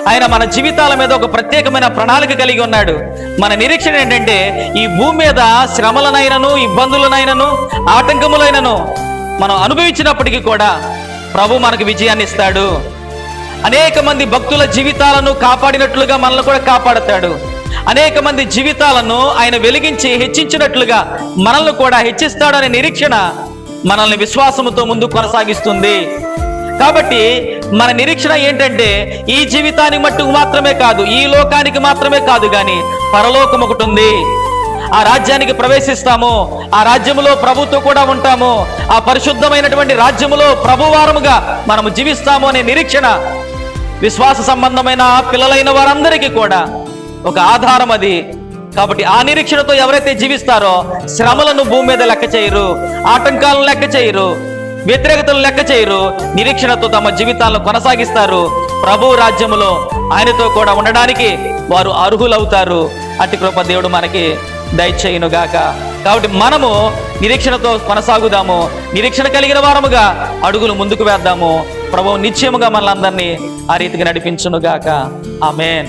ఆయన మన జీవితాల మీద ఒక ప్రత్యేకమైన ప్రణాళిక కలిగి ఉన్నాడు. మన నిరీక్షణ ఏంటంటే ఈ భూమి మీద శ్రమలనైనను, ఇబ్బందులనైనను, ఆటంకములైనను మనం అనుభవించినప్పటికీ కూడా ప్రభు మనకు విజయాన్ని ఇస్తాడు. అనేక మంది భక్తుల జీవితాలను కాపాడినట్లుగా మనల్ని కూడా కాపాడుతాడు. అనేక మంది జీవితాలను ఆయన వెలిగించి హెచ్చించినట్లుగా మనల్ని కూడా హెచ్చిస్తాడనే నిరీక్షణ మనల్ని విశ్వాసముతో ముందు కొనసాగిస్తుంది. కాబట్టి మన నిరీక్షణ ఏంటంటే ఈ జీవితానికి మట్టుకు మాత్రమే కాదు, ఈ లోకానికి మాత్రమే కాదు, కానీ పరలోకం ఒకటి ఉంది. ఆ రాజ్యానికి ప్రవేశిస్తాము, ఆ రాజ్యములో ప్రభుతో కూడా ఉంటాము, ఆ పరిశుద్ధమైనటువంటి రాజ్యములో ప్రభువారముగా మనము జీవిస్తాము అనే నిరీక్షణ విశ్వాస సంబంధమైన పిల్లలైన వారందరికీ కూడా ఒక ఆధారం అది. కాబట్టి ఆ నిరీక్షణతో ఎవరైతే జీవిస్తారో శ్రమలను భూమి మీద లెక్క చేయరు, ఆటంకాలను లెక్క చేయరు, వ్యతిరేకతలు లెక్క చేయరు, నిరీక్షణతో తమ జీవితాలను కొనసాగిస్తారు. ప్రభు రాజ్యములో ఆయనతో కూడా ఉండడానికి వారు అర్హులవుతారు. అట్టి కృప దేవుడు మనకి దయచేయునుగాక. కాబట్టి మనము నిరీక్షణతో కొనసాగుదాము, నిరీక్షణ కలిగిన వారముగా అడుగులు ముందుకు వేద్దాము. ప్రభువు నిశ్చయముగా మనలందరినీ ఆ రీతిగా నడిపించునుగాక. ఆమేన్.